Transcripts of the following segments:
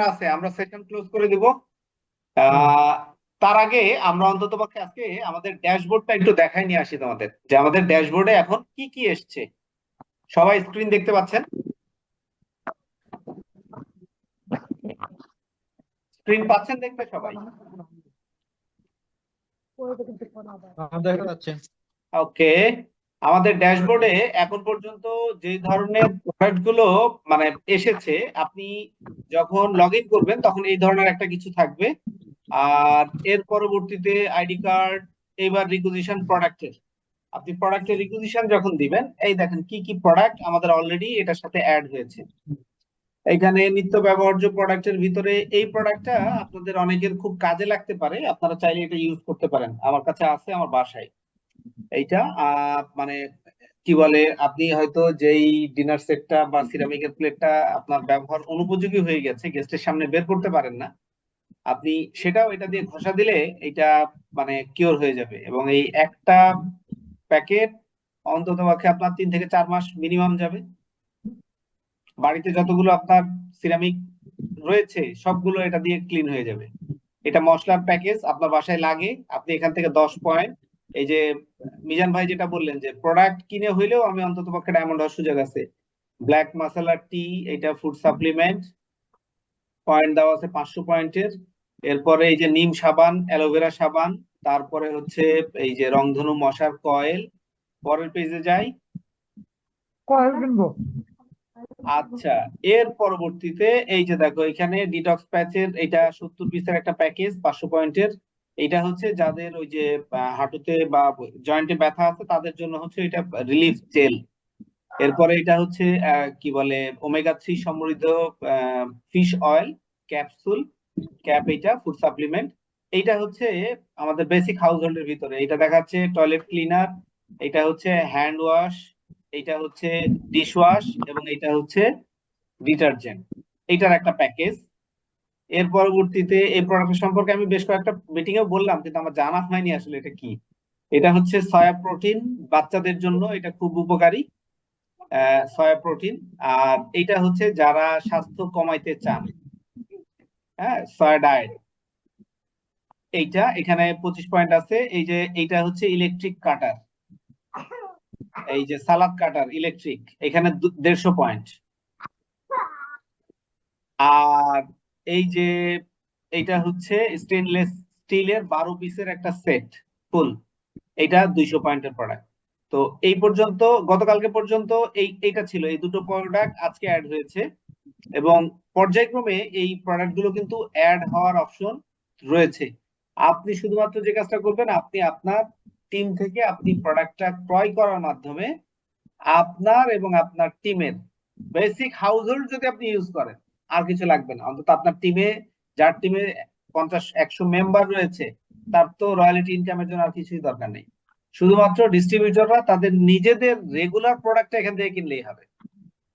আছে আমরা session close করে দিব। তার আগে আমরা অন্ততপক্ষে আজকে আমাদের ড্যাশবোর্ডটা একটু দেখাই নিয়ে আসি তোমাদের, যে আমাদের ড্যাশবোর্ডে এখন কি কি এসছে। সবাই স্ক্রিন দেখতে পাচ্ছেন? স্ক্রিন পাচ্ছেন দেখতে সবাই? দেখা যাচ্ছে। ওকে। আমাদের ড্যাশবোর্ডে এখন পর্যন্ত যে ধরনের প্রোডাক্ট গুলো মানে এসেছে, আপনি যখন লগ ইন করবেন তখন এই ধরনের একটা কিছু থাকবে। আর এর পরবর্তীতে আইডি কার্ড, এবার রিকুইজিশন প্রোডাক্টের, আপনি প্রোডাক্টের রিকুইজিশন যখন দিবেন, এই দেখেন কি কি প্রোডাক্ট আমাদের অলরেডি এটার সাথে অ্যাড হয়েছে। এখানে নিত্য ব্যবহার্য প্রোডাক্টের ভিতরে এই প্রোডাক্টটা আপনাদের অনেকের খুব কাজে লাগতে পারে, আপনারা চাইলে এটা ইউজ করতে পারেন। আমার কাছে আছে, আমার বাসায় এইটা মানে কি বলে, আপনি হয়তো যেই ডিনার সেটটা বা সিরামিকের প্লেটটা আপনার ব্যবহার অনুপযোগী হয়ে গেছে, গেস্টের সামনে বের করতে পারেন না, আপনি সেটাও এটা দিয়ে ঘষা দিলে এটা মানে কিওর হয়ে যাবে। এবং এই একটা প্যাকেট অন্তত পক্ষে আপনার 3 থেকে 4 মাস মিনিমাম যাবে। বাড়িতে যতগুলো আপনার সিরামিক রয়েছে সবগুলো এটা দিয়ে ক্লিন হয়ে যাবে। এটা মশলার প্যাকেজ আপনার বাসায় লাগে, আপনি এখান থেকে 10 পয়েন্ট, এই যে মিজান ভাই যেটা বললেন যে প্রোডাক্ট কিনে হইলেও আমি অন্তত পক্ষে ডায়মন্ড হওয়ার সুযোগ আছে। ব্ল্যাক মাসালা টি, এটা ফুড সাপ্লিমেন্ট, পয়েন্ট দেওয়া আছে 500 পয়েন্টের। এরপরে এই যে নিম সাবান, অ্যালোভেরা সাবান, তারপরে হচ্ছে এই যে রংধনু মশার কয়েল। পরের পেজে যাই। কয়েল কিনবো। আচ্ছা, এর পরবর্তীতে এই যে দেখো এখানে ডিটক্স প্যাচের, এটা 70 পিসের একটা প্যাকেজ 500 পয়েন্টের। এটা হচ্ছে যাদের ওই যে হাঁটুতে বা জয়েন্টে ব্যথা আছে তাদের জন্য হচ্ছে এটা রিলিফ জেল। এরপরে এটা হচ্ছে কি বলে ওমেগা 3 সমৃদ্ধ ফিশ অয়েল ক্যাপসুল ক্যাপ, এটা ফুড সাপ্লিমেন্ট। এইটা হচ্ছে আমাদের বেসিক হাউস হোল্ডের ভিতরে, এটা দেখাচ্ছে টয়লেট ক্লিনার, এটা হচ্ছে হ্যান্ড ওয়াশ, এটা হচ্ছে ডিশ ওয়াশ, এবং এটা হচ্ছে ডিটারজেন্ট। এইটার একটা প্যাকেজ। এর পরবর্তীতে এই প্রোডাক্ট সম্পর্কে আমি বেশ কয়েকটা মিটিং এও বললাম, কিন্তু আমার জানা হয়নি আসলে এটা কি। এটা হচ্ছে সয়া প্রোটিন, বাচ্চাদের জন্য এটা খুব উপকারী সয়া প্রোটিন। আর এটা হচ্ছে যারা স্বাস্থ্য কমাইতে চান, হ্যাঁ, সয়া ডায়েট। এইটা এখানে 25 পয়েন্ট আছে। এই যে এইটা হচ্ছে ইলেকট্রিক কাটার, এই যে সালাদ কাটার ইলেকট্রিক, এখানে 150 পয়েন্ট। আর এই যে এইটা হচ্ছে স্টেনলেস স্টিলের 12 পিসের একটা সেট ফুল, এটা 200 পয়েন্টের প্রোডাক্ট। তো এই পর্যন্ত, গতকালকে পর্যন্ত এইটা ছিল, এই দুটো প্রোডাক্ট আজকে অ্যাড হয়েছে। এবং পর্যায়ক্রমে এই প্রোডাক্ট গুলো কিন্তু অ্যাড হওয়ার অপশন রয়েছে। আপনি শুধুমাত্র যে কাজটা করবেন, আপনি আপনার টিম থেকে আপনি প্রোডাক্টটা ক্রয় করার মাধ্যমে আপনার এবং আপনার টিমের বেসিক হাউস হোল্ড যদি আপনি ইউজ করেন, আর কিছু লাগবে না। অন্তত আপনার টিমে, যার টিমে 50-100 মেম্বার রয়েছে, তার তো রয়্যালিটি ইনকামের জন্য আর কিছুই দরকার নেই। শুধুমাত্র ডিস্ট্রিবিউটররা তাদের নিজেদের রেগুলার প্রোডাক্ট এখান থেকে কিনলেই হবে।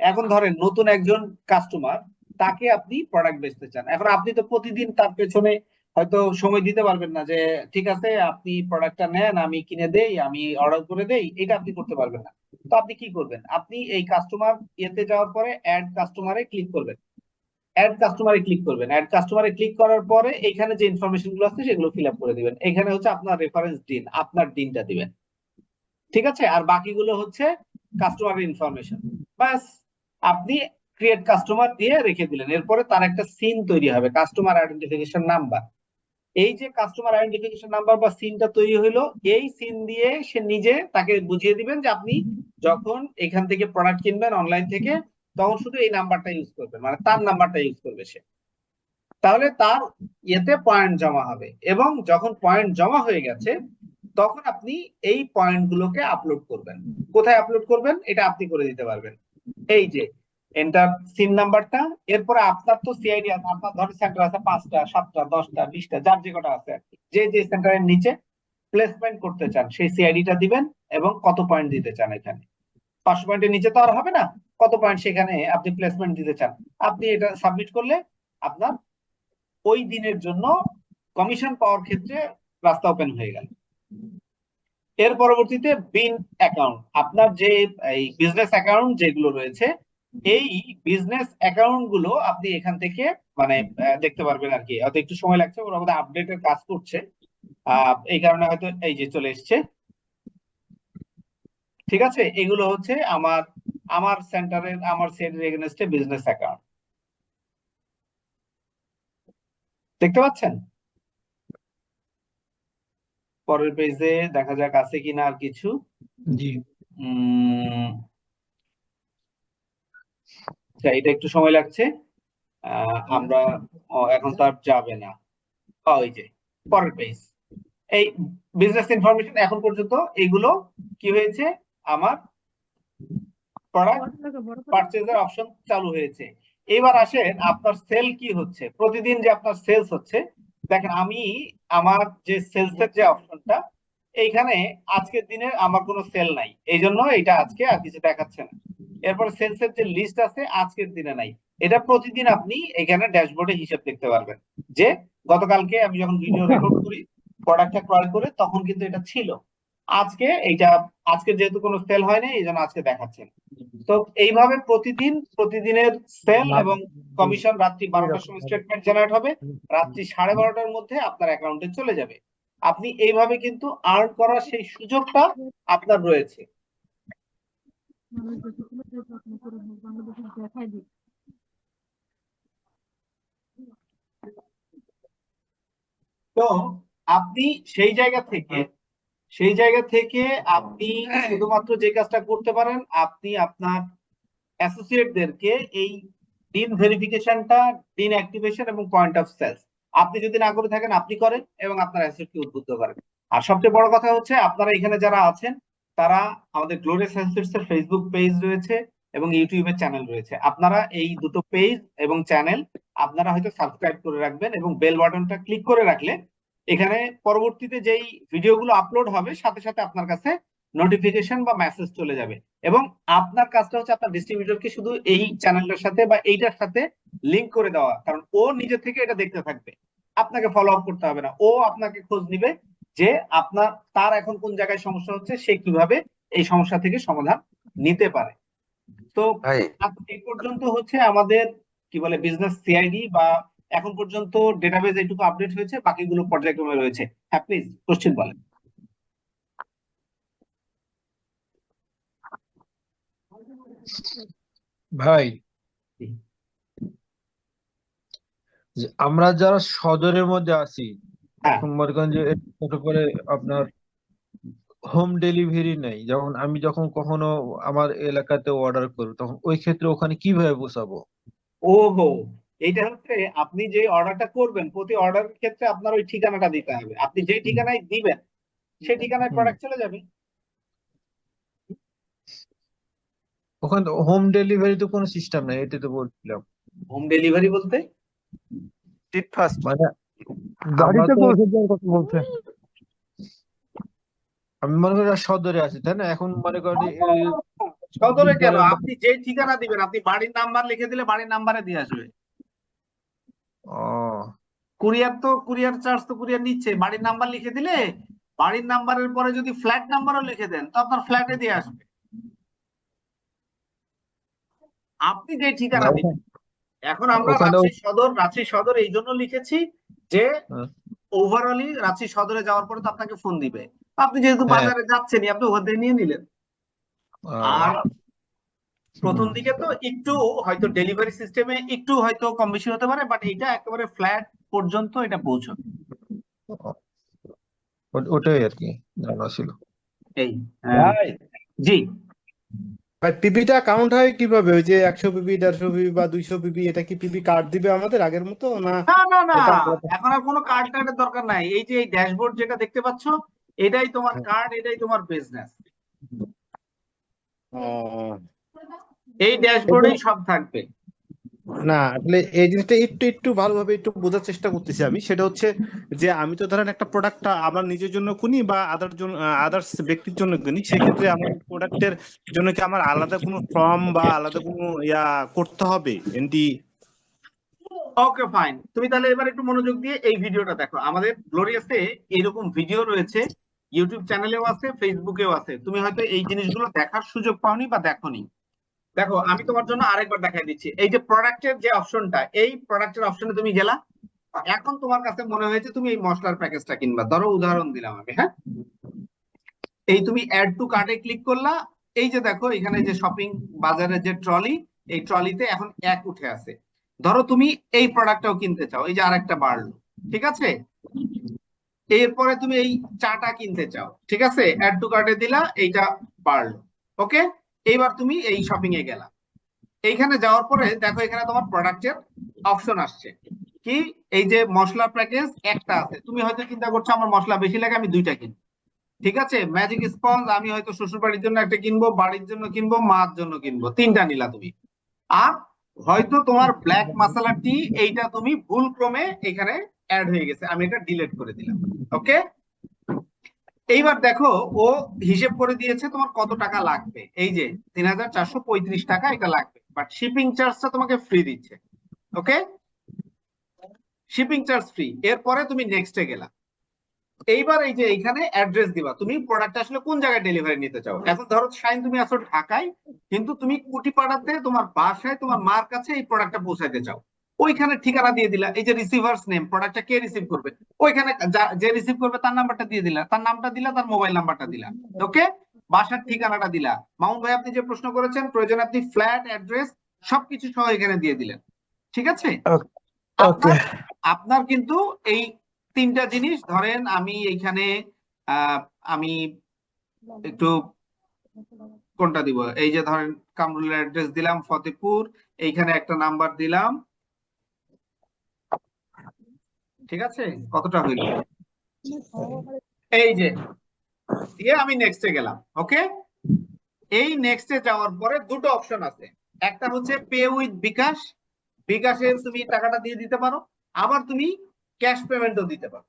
এখন ধরেন নতুন একজন কাস্টমার, তাকে আপনি প্রোডাক্ট বেচতে চান, এখন আপনি তো প্রতিদিন তার পেছনে হয়তো সময় দিতে পারবেন না, যে ঠিক আছে আপনি প্রোডাক্টটা নেন, আমি কিনে দেই, আমি অর্ডার করে দেই, এটা আপনি করতে পারবেন না। তো আপনি কি করবেন, আপনি এই কাস্টমার ইয়েতে যাওয়ার পরে অ্যাড কাস্টমারে ক্লিক করবেন। অ্যাড কাস্টমারে ক্লিক করবেন, অ্যাড কাস্টমারে ক্লিক করার পরে এখানে যে ইনফরমেশন গুলো আছে সেগুলো ফিল আপ করে দিবেন। এখানে হচ্ছে আপনার রেফারেন্স দিন, আপনার দিনটা দিবেন, ঠিক আছে? আর বাকিগুলো হচ্ছে কাস্টমার ইনফরমেশন। বাস, আপনি ক্রিয়েট কাস্টমার দিয়ে রেখে দিলেন। এরপরে তার একটা সিন তৈরি হবে, কাস্টমার আইডেন্টিফিকেশন নাম্বার। এই যে কাস্টমার আইডেন্টিফিকেশন নাম্বার বা সিনটা তৈরি হলো, এই সিন দিয়ে সে নিজে তাকে বুঝিয়ে দিবেন যে আপনি যখন এখান থেকে প্রোডাক্ট কিনবেন অনলাইন থেকে, তখন শুধু এই নাম্বারটা ইউজ করবেন, মানে তার নাম্বারটা ইউজ করবে সে। তাহলে তার ইয়েতে পয়েন্ট জমা হবে, এবং যখন পয়েন্ট জমা হয়ে গেছে তখন আপনি এই পয়েন্ট গুলোকে আপলোড করবেন। কোথায় আপলোড করবেন এটা আপনি করে দিতে পারবেন। এই যে এন্টার সিম নাম্বারটা, এরপরে আপনার তো সিআইডি আছে, আপনার ধরেন সেন্টার আছে 5টা 7টা 10টা 20টা, যার যে কটা আছে আর কি, যে যে সেন্টারের নিচে প্লেসমেন্ট করতে চান সেই সিআইডিটা দিবেন, এবং কত পয়েন্ট দিতে চান। এখানে 500 পয়েন্টের নিচে তো আর হবে না, কত পয়েন্ট সেখানে আপনি প্লেসমেন্ট দিতে চান, আপনি এটা সাবমিট করলে আপনার ওই দিনের জন্য কমিশন পাওয়ার ক্ষেত্রে রাস্তা ওপেন হয়ে গেল। এর পরবর্তীতে বিন অ্যাকাউন্ট, আপনার যে এই বিজনেস অ্যাকাউন্ট যেগুলো রয়েছে এই বিজনেস অ্যাকাউন্ট গুলো আপনি এখান থেকে মানে দেখতে পারবেন আর কি। হয়তো একটু সময় লাগছে, ওরা আমাদের আপডেটের কাজ করছে, এই কারণে হয়তো এই যে চলে এসছে। ঠিক আছে, এগুলো হচ্ছে আমার আমার সেন্টারের আমার সেটের এগেনস্টে বিজনেস অ্যাকাউন্ট, দেখতে পাচ্ছেন? পরের পেজে দেখা যাক আছে কিনা আর কিছু। জি। আচ্ছা, এটা একটু সময় লাগছে। আমরা এখন তো আর যাবে না। ওই যে পরের পেজ, এই বিজনেস ইনফরমেশন এখন পর্যন্ত এইগুলো কি হয়েছে, আমার প্রোডাক্ট পারচেজের অপশন চালু হয়েছে। এবার আসেন আপনার সেল কি হচ্ছে, প্রতিদিন যে আপনার সেলস হচ্ছে। দেখেন আমি আমার যে সেলস এর যে অপশনটা, এইখানে আজকের দিনে আমার কোনো সেল নাই, এই জন্য এটা আজকে আর কিছু দেখাচ্ছে না। এরপর সেলস এর যে লিস্ট আছে আজকের দিনে নাই। এটা প্রতিদিন আপনি এখানে ড্যাশবোর্ডে হিসাব দেখতে পারবেন যে গতকালকে আমি যখন ভিডিও রেকর্ড করি প্রোডাক্টটা ক্রয় করে তখন কিন্তু এটা ছিল। আজকে এইটা, আজকে যেহেতু কোনো সেল হয়নি এই জন্য আজকে দেখাচ্ছে না। তো এইভাবে প্রতিদিনের সেল এবং কমিশন রাত্রি 12টার সময় স্টেটমেন্ট জেনারেট হবে, রাত্রি 12:30টার মধ্যে আপনার অ্যাকাউন্টে চলে যাবে। আপনি এইভাবে কিন্তু আর্ন করার সেই সুযোগটা আপনার রয়েছে। তো আপনি সেই জায়গা থেকে আপনি শুধুমাত্র যে কাজটা করতে পারেন, আপনি আপনার অ্যাসোসিয়েটদেরকে এই ডিন ভেরিফিকেশনটা, ডিন অ্যাক্টিভেশন এবং পয়েন্ট অফ সেলস আপনি যদি না করে থাকেন আপনি করেন এবং আপনার অ্যাসোসিয়েটকে উদ্বুদ্ধ করেন। আর সবচেয়ে বড় কথা হচ্ছে আপনারা এখানে যারা আছেন তারা আমাদের গ্লোরিয়াস অ্যাসোসিয়েটস এর ফেসবুক পেজ রয়েছে এবং ইউটিউবের চ্যানেল রয়েছে। আপনারা এই দুটো পেজ এবং চ্যানেল আপনারা হয়তো সাবস্ক্রাইব করে রাখবেন এবং বেল বাটনটা ক্লিক করে রাখলে এখানে পরবর্তীতে যেই ভিডিওগুলো আপলোড হবে সাথে সাথে আপনার কাছে নোটিফিকেশন বা মেসেজ চলে যাবে। এবং আপনার কাজটা হচ্ছে আপনার ডিস্ট্রিবিউটরকে শুধু এই চ্যানেলটার সাথে বা এইটার সাথে লিংক করে দেওয়া, কারণ ও নিজে থেকে এটা দেখতে থাকবে, আপনাকে ফলো আপ করতে হবে না। ও আপনাকে খোঁজ নিবে যে আপনার তার এখন কোন জায়গায় সমস্যা হচ্ছে, সে কিভাবে এই সমস্যা থেকে সমাধান নিতে পারে। তো ভাই এই পর্যন্ত হচ্ছে আমাদের কি বলে বিজনেস সিআইডি বা এখন পর্যন্ত ডেটাবেজ এইটুকু আপডেট হয়েছে, বাকিগুলো পর্যায়ক্রমে রয়েছে। হ্যাঁ প্লিজ কোশ্চেন বলেন। ভাই, যে আমরা যারা সদরের মধ্যে আছি, হ্যাঁ, এখন মনে করেন যে ছোট করে আপনার হোম ডেলিভারি নেই, আমি যখন কখনো আমার এলাকাতে অর্ডার করি তখন ওই ক্ষেত্রে ওখানে কিভাবে পৌঁছাবো? ওহো, এইটা হচ্ছে আপনি যে অর্ডারটা করবেন প্রতি অর্ডারের ক্ষেত্রে আপনার ওই ঠিকানাটা দিতে হবে। আপনি যে ঠিকানায় দিবেন সেই ঠিকানায় হুম। প্রোডাক্ট চলে যাবে। ওখানে হোম ডেলিভারি তো কোনো সিস্টেম নাই, এটা তো বলছিলাম। হোম ডেলিভারি বলতে স্ট্রিট ফাস্ট মানে আমরা গাড়িতে তো পৌঁছে দেওয়ার কথা বলছে। আমি মনে করি সদরে আছি, তাই না? এখন মনে করেন সদরে কেন, বিদ্যালয় আপনি যে ঠিকানা দিবেন আপনি বাড়ির নাম্বার লিখে দিলে বাড়ির নাম্বারে দিয়ে আসবে। ও কুরিয়ার চার্জ তো কুরিয়ার নিচ্ছে, বাড়ির নাম্বার লিখে দিলে বাড়ির নাম্বারের পরে যদি ফ্ল্যাট নাম্বারও লিখে দেন তো আপনার ফ্ল্যাটে দিয়ে আসবে। আপনি যে না ঠিকানা দিবেন, এখন আমরা ওখানে রাজশাহী সদর এই জন্য লিখেছি যে হ্যাঁ ওভারঅলি রাজশাহী সদরে যাওয়ার পরে তো আপনাকে ফোন দিবে, আপনি যেহেতু হ্যাঁ, বাজারে যাচ্ছেনই আপনি ওখান থেকে নিয়ে নিলেন। আর প্রথম হুম। দিকে তো একটু হয়তো ডেলিভারি সিস্টেমে একটু হয়তো কম বেশি হতে পারে, বাট এটা একেবারে ফ্ল্যাট পর্যন্ত এটা পৌঁছবে। ওটাই আর কি জানা ছিল। এই ভাই, জি, ভাই পিপিটা কাউন্ট হয় কিভাবে? ওই যে 100 পিপি, 150 পিপি বা 200 পিপি, এটা কি পিপি কার্ড দিবে আমাদের আগের মতো, না না না না, এটা আলাদা? এখন আর কোনো কার্ড টার্ডের দরকার নাই। এই যে এই ড্যাশবোর্ড যেটা দেখতে পাচ্ছ এটাই তোমার কার্ড, এটাই তোমার বিজনেস। ও, এই ড্যাশবোর্ডেই সব থাকবে। না আসলে এই জিনিসটা একটু একটু ভালোভাবে একটু বোঝার চেষ্টা করতেছি আমি। সেটা হচ্ছে যে আমি তো ধরেন একটা প্রোডাক্টটা আমার নিজের জন্য কিনি বা আদার্স ব্যক্তির জন্য কিনি, সেক্ষেত্রে আমার প্রোডাক্টের জন্য কি আমার আলাদা কোনো ফর্ম বা আলাদা কোনো করতে হবে এন্টি? ওকে ফাইন, তুমি তাহলে এবার একটু মনোযোগ দিয়ে এই ভিডিওটা দেখো। আমাদের গ্লোরিয়াসে এরকম ভিডিও রয়েছে, ইউটিউব চ্যানেলেও আছে, ফেসবুকেও আছে। তুমি হয়তো এই জিনিসগুলো দেখার সুযোগ পাওনি বা দেখোনি। দেখো আমি তোমার জন্য আরেকবার দেখাই দিচ্ছি। এই যে প্রোডাক্টের যে অপশনটা, এই প্রোডাক্টের অপশনে তুমি গেলা, এখন তোমার কাছে মনে হয়েছে তুমি এই মশলার প্যাকেজটা কিনবা, ধরো উদাহরণ দিলাম আমি, হ্যাঁ। এই তুমি অ্যাড টু কার্টে ক্লিক করলা, এই যে দেখো এখানে যে শপিং বাজারের যে ট্রলি, এই ট্রলিতে এখন এক উঠে আছে। ধরো তুমি এই প্রোডাক্টটাও কিনতে চাও, এই যে আরেকটা বাড়লো, ঠিক আছে। এরপরে তুমি এই চাটা কিনতে চাও, ঠিক আছে, অ্যাড টু কার্টে দিলা, এইটা বাড়লো, ওকে। এইবার তুমি এই শপিং এ গেলা, এইখানে যাওয়ার পরে দেখো এখানে তোমার প্রোডাক্টের অপশন আসছে কি, এই যে মশলা প্যাকেজ একটা আছে, তুমি হয়তো চিন্তা করছো আমার মশলা বেশি লাগে আমি দুইটা কিনবো, ঠিক আছে। ম্যাজিক স্পঞ্জ আমি হয়তো শ্বশুর বাড়ির জন্য একটা কিনবো, বাড়ির জন্য কিনবো, মার জন্য কিনবো, তিনটা নিলা তুমি। আর হয়তো তোমার ব্ল্যাক মশলা টি, এইটা তুমি ভুল ক্রমে এখানে অ্যাড হয়ে গেছে, আমি এটা ডিলিট করে দিলাম, ওকে। এইবার দেখো ও হিসেব করে দিয়েছে তোমার কত টাকা লাগবে, এই যে 3435 টাকা এটা লাগবে, বাট শিপিং চার্জটা তোমাকে ফ্রি দিচ্ছে, ওকে। Shipping charge free. এরপরে তুমি নেক্সটে গেলা, এইবার এই যে এইখানে অ্যাড্রেস দিবা, তুমি প্রোডাক্ট আসলে কোন জায়গায় ডেলিভারি নিতে চাও। এখন ধরো শাইন তুমি আছো ঢাকায়, কিন্তু তুমি কুটিপাড়াতে তোমার বাসায় তোমার মার কাছে এই প্রোডাক্টটা পৌঁছাইতে চাও, ওইখানে ঠিকানা দিয়ে দিলা, এই যে রিসিভার্স নেম, প্রোডাক্টটা কে রিসিভ করবে, ওইখানে যে রিসিভ করবে তার নাম্বারটা দিয়ে দিলা, তার নামটা দিলা, তার মোবাইল নাম্বারটা দিলা, ওকে। বাসার ঠিকানাটা দিলা, মামুন ভাই আপনি যে প্রশ্ন করেছেন প্রয়োজনে আপনি ফ্ল্যাট অ্যাড্রেস সবকিছু সহ এখানে দিয়ে দিলেন, ঠিক আছে। ওকে। আপনার কিন্তু এই তিনটা জিনিস, ধরেন আমি এইখানে আমি একটু কোনটা দিব, এই যে ধরেন কামরুলের অ্যাড্রেস দিলাম ফতেপুর, এইখানে একটা নাম্বার দিলাম, ঠিক আছে। কতটা হইল, এই যে দিয়ে আমি নেক্সটে গেলাম, ওকে। এই নেক্সটে যাওয়ার পরে দুটো অপশন আছে, একটা হচ্ছে পে উইথ বিকাশ, বিকাশে তুমি টাকাটা দিয়ে দিতে পারো, আবার তুমি ক্যাশ পেমেন্টও দিতে পারো,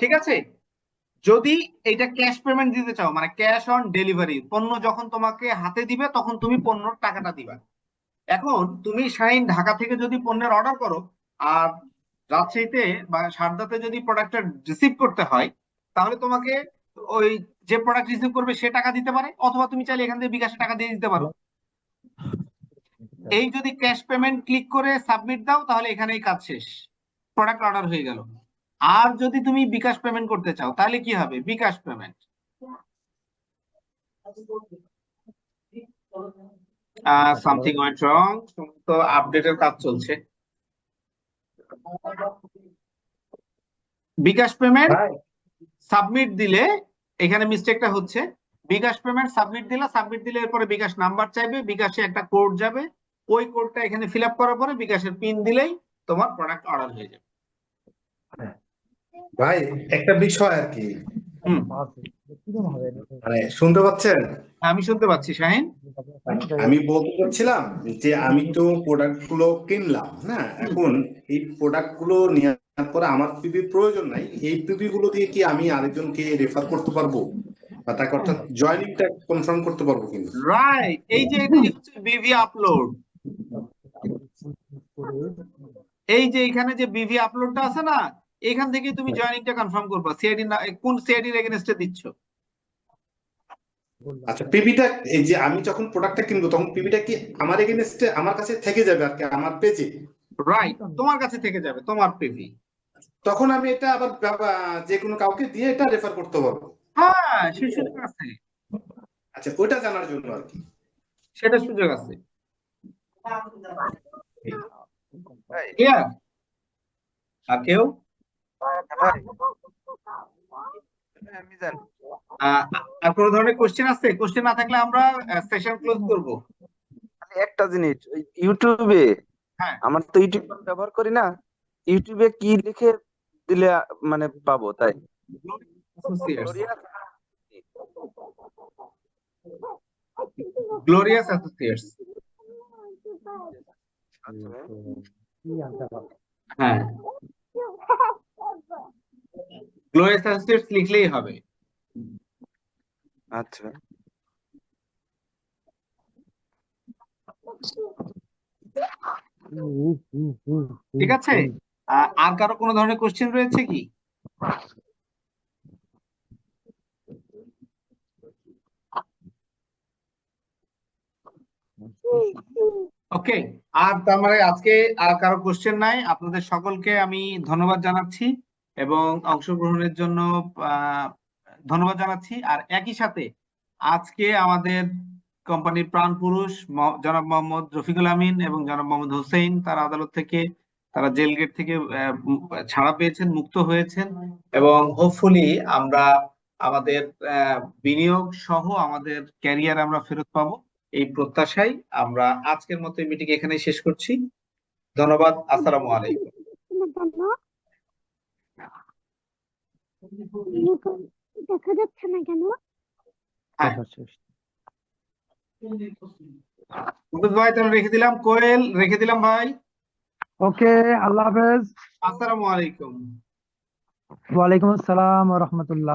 ঠিক আছে। যদি এটা ক্যাশ পেমেন্ট দিতে চাও, মানে ক্যাশ অন ডেলিভারি, পণ্য যখন তোমাকে হাতে দিবে তখন তুমি পণ্যর টাকাটা দিবা। এখন তুমি শাইন ঢাকা থেকে যদি পণ্যের অর্ডার করো, আর রাজশাহীতে বা সারদাতে যদি প্রোডাক্টটা রিসিভ করতে হয়, তাহলে তোমাকে ওই যে প্রোডাক্ট রিসিভ করবে সে টাকা দিতে পারে, অথবা তুমি চাইলে এখান থেকে বিকাশে টাকা দিয়ে দিতে পারো। এই যদি ক্যাশ পেমেন্ট ক্লিক করে সাবমিট দাও, তাহলে এখানেই কাজ শেষ, প্রোডাক্ট অর্ডার হয়ে গেল। আর যদি তুমি বিকাশ পেমেন্ট করতে চাও, তাহলে কি হবে, বিকাশ পেমেন্ট, সামথিং ওয়েন্ট রং, তো আপডেটের কাজ চলছে। বিকাশ পেমেন্ট সাবমিট দিলে এখানে মিস্টেকটা হচ্ছে, বিকাশ পেমেন্ট সাবমিট দিলে এরপরে বিকাশ নাম্বার চাইবে, বিকাশে একটা কোড যাবে, ওই কোডটা এখানে ফিল আপ করার পরে বিকাশের পিন দিলেই তোমার প্রোডাক্ট অর্ডার হয়ে যাবে। ভাই একটা বিষয় আর কি, হুম, মানে শুনতে পাচ্ছেন? আমি শুনতে পাচ্ছি শাহিন। আমি বলতে চাচ্ছিলাম যে আমি তো প্রোডাক্ট গুলো কিনলাম না, এখন এই প্রোডাক্ট গুলো নেওয়ার পরে আমার পিপি প্রয়োজন নাই, এই পিপি গুলো দিয়ে কি আমি আরেকজনকে রেফার করতে পারবো বা তাকে অর্থাৎ জয়েনিংটা কনফার্ম করতে পারবো কিনা? রাইট, এই যে এটাই হচ্ছে বিভি আপলোড, এই যে এখানে যে বিভি আপলোডটা আছে না, এখান থেকে তুমি জয়েনিংটা কনফার্ম করবা, সিআইডি না কোন সিআইডির এগেইনস্টে দিচ্ছ। আচ্ছা, পিপিটা এই যে আমি যখন প্রোডাক্টটা কিনবো তখন পিপিটা কি আমার এগেইনস্টে আমার কাছে থেকে যাবে আর কি আমার পেজে? রাইট, তোমার কাছে থেকে যাবে তোমার পিভি। তখন আমি এটা আবার যে কোনো কাউকে দিয়ে এটা রেফার করতে পারবো? হ্যাঁ, সে সুযোগ আছে, আচ্ছা, ওইটা জানার জন্য আর কি। সেটা সুযোগ আছে, ক্লিয়ার। আর কেউ ভাই মিজান, আর কোন ধরনের কোশ্চেন আছে? কোশ্চেন না থাকলে আমরা সেশন ক্লোজ করব। খালি একটা জিনিস, ওই ইউটিউবে, হ্যাঁ, আমার তো ইউটিউব ব্যবহার করি না, ইউটিউবে কি লিখে দিলে মানে পাবো তাই? গ্লোরিয়াস অ্যাসোসিয়েটস, হ্যাঁ, গ্লোরিয়াস অ্যাসোসিয়েটস লিখলেই হবে। আচ্ছা, ঠিক আছে। আর কারো কোনো ধরনের কোশ্চেন রয়েছে কি? ওকে, আর তার মানে আজকে আর কারো কোশ্চেন নাই। আপনাদের সকলকে আমি ধন্যবাদ জানাচ্ছি এবং অংশগ্রহণের জন্য ধন্যবাদ জানাচ্ছি। আর একই সাথে আজকে আমাদের কোম্পানির প্রাণ পুরুষ জনাব মোহাম্মদ রফিকুল আমিন এবং জনাব মোহাম্মদ হোসেন তারা আদালত থেকে, তারা জেল গেট থেকে ছাড়া পেয়েছেন, মুক্ত হয়েছেন এবং হোপফুলি আমরা আমাদের বিনিয়োগ সহ আমাদের ক্যারিয়ার আমরা ফেরত পাবো, এই প্রত্যাশায় আমরা আজকের মতো এই মিটিং এখানে শেষ করছি। ধন্যবাদ। আসসালামু আলাইকুম। দেখা যাচ্ছে না কেন? হ্যাঁ, ভাই তাহলে রেখে দিলাম, কোয়েল রেখে দিলাম ভাই। ওকে, আল্লাহ হাফেজ। আসসালামু আলাইকুম। ওয়ালাইকুম আসসালাম ওয়া রাহমাতুল্লাহ।